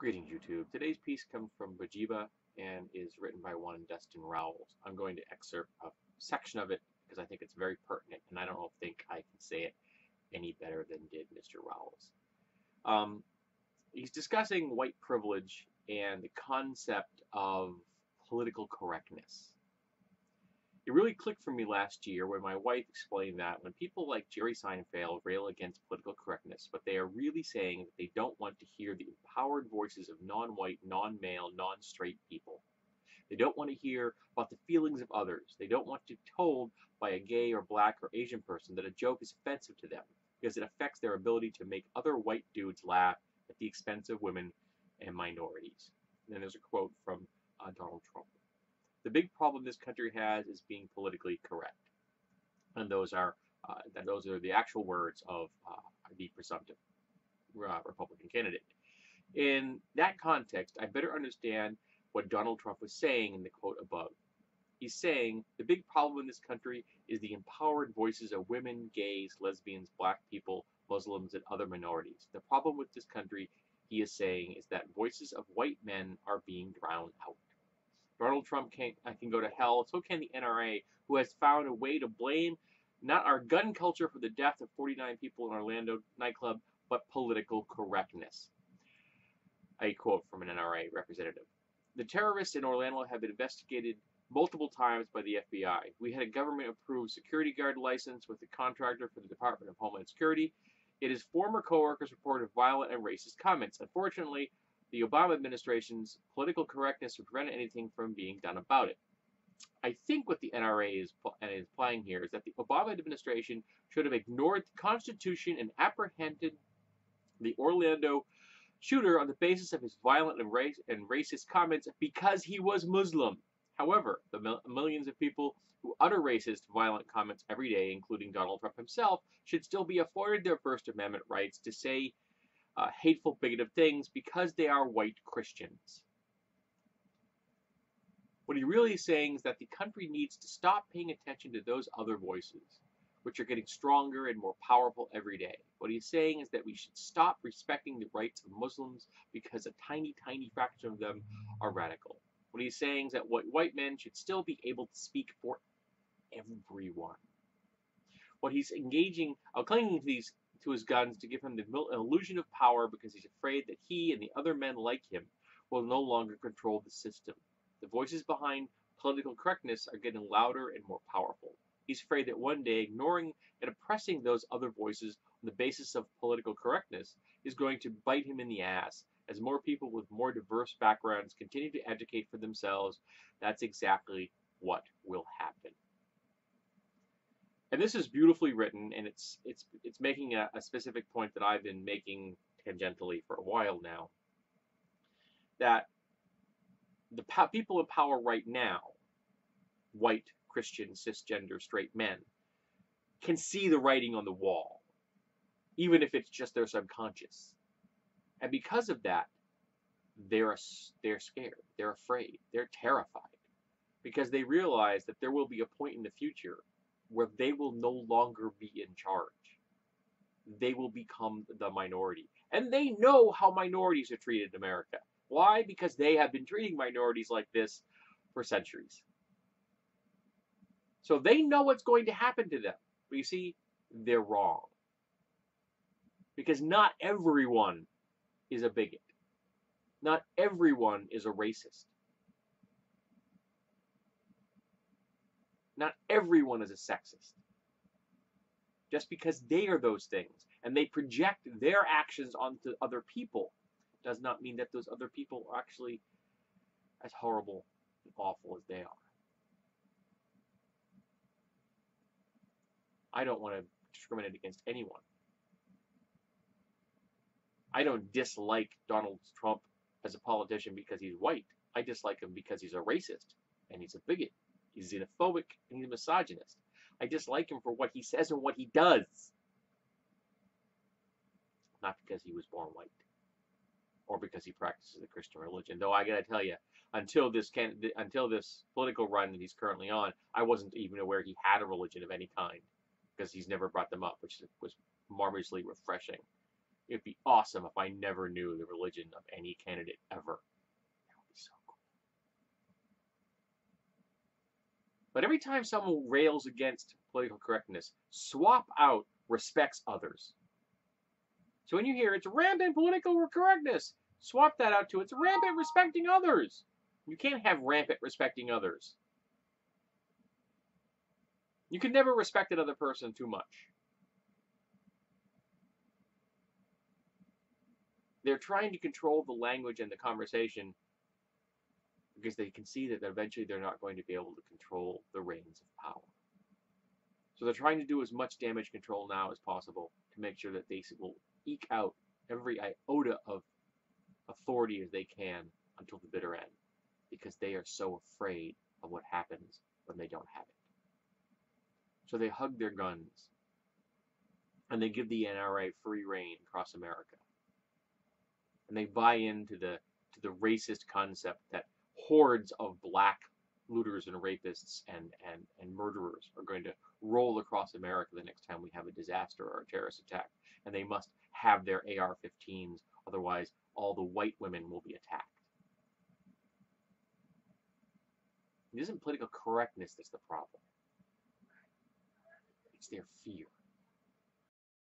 Greetings, YouTube. Today's piece comes from Bajiba and is written by one Dustin Rowles. I'm going to excerpt a section of it because I think it's very pertinent, and I don't think I can say it any better than did Mr. Rowles. He's discussing white privilege and the concept of political correctness. It really clicked for me last year when my wife explained that when people like Jerry Seinfeld rail against political correctness, what they are really saying is that they don't want to hear the empowered voices of non-white, non-male, non-straight people. They don't want to hear about the feelings of others. They don't want to be told by a gay or black or Asian person that a joke is offensive to them because it affects their ability to make other white dudes laugh at the expense of women and minorities. And then there's a quote from Donald Trump. The big problem this country has is being politically correct, and those are the actual words of the presumptive Republican candidate. In that context, I better understand what Donald Trump was saying in the quote above. He's saying the big problem in this country is the empowered voices of women, gays, lesbians, black people, Muslims, and other minorities. The problem with this country, he is saying, is that voices of white men are being drowned out. Donald Trump can go to hell, so can the NRA, who has found a way to blame not our gun culture for the death of 49 people in Orlando nightclub, but political correctness. A quote from an NRA representative. The terrorists in Orlando have been investigated multiple times by the FBI. We had a government-approved security guard license with a contractor for the Department of Homeland Security. Yet his former coworkers reported violent and racist comments. Unfortunately, the Obama administration's political correctness would prevent anything from being done about it. I think what the NRA is implying here is that the Obama administration should have ignored the Constitution and apprehended the Orlando shooter on the basis of his violent and racist comments because he was Muslim. However, the millions of people who utter racist, violent comments every day, including Donald Trump himself, should still be afforded their First Amendment rights to say hateful, bigoted things because they are white Christians. What he really is saying is that the country needs to stop paying attention to those other voices, which are getting stronger and more powerful every day. What he's saying is that we should stop respecting the rights of Muslims because a tiny, tiny fraction of them are radical. What he's saying is that white men should still be able to speak for everyone. What he's clinging to his guns to give him the illusion of power because he's afraid that he and the other men like him will no longer control the system. The voices behind political correctness are getting louder and more powerful. He's afraid that one day ignoring and oppressing those other voices on the basis of political correctness is going to bite him in the ass as more people with more diverse backgrounds continue to educate for themselves. That's exactly what will happen. And this is beautifully written, and it's making a specific point that I've been making tangentially for a while now. That the people in power right now, white, Christian, cisgender, straight men, can see the writing on the wall, even if it's just their subconscious. And because of that, they're scared, they're afraid, they're terrified, because they realize that there will be a point in the future where they will no longer be in charge. They will become the minority. And they know how minorities are treated in America. Why? Because they have been treating minorities like this for centuries. So they know what's going to happen to them. But you see, they're wrong. Because not everyone is a bigot. Not everyone is a racist. Not everyone is a sexist. Just because they are those things and they project their actions onto other people does not mean that those other people are actually as horrible and awful as they are. I don't want to discriminate against anyone. I don't dislike Donald Trump as a politician because he's white. I dislike him because he's a racist and he's a bigot. He's xenophobic and he's a misogynist. I dislike him for what he says and what he does. Not because he was born white or because he practices the Christian religion. Though I gotta tell you, until this political run that he's currently on, I wasn't even aware he had a religion of any kind because he's never brought them up, which was marvelously refreshing. It'd be awesome if I never knew the religion of any candidate ever. That would be so cool. But every time someone rails against political correctness, swap out respects others. So when you hear it's rampant political correctness, swap that out to it's rampant respecting others. You can't have rampant respecting others. You can never respect another person too much. They're trying to control the language and the conversation because they can see that eventually they're not going to be able to control the reins of power. So they're trying to do as much damage control now as possible to make sure that they will eke out every iota of authority as they can until the bitter end, because they are so afraid of what happens when they don't have it. So they hug their guns and they give the NRA free reign across America. And they buy into the racist concept that hordes of black looters and rapists and murderers are going to roll across America the next time we have a disaster or a terrorist attack. And they must have their AR-15s, otherwise all the white women will be attacked. It isn't political correctness that's the problem. It's their fear.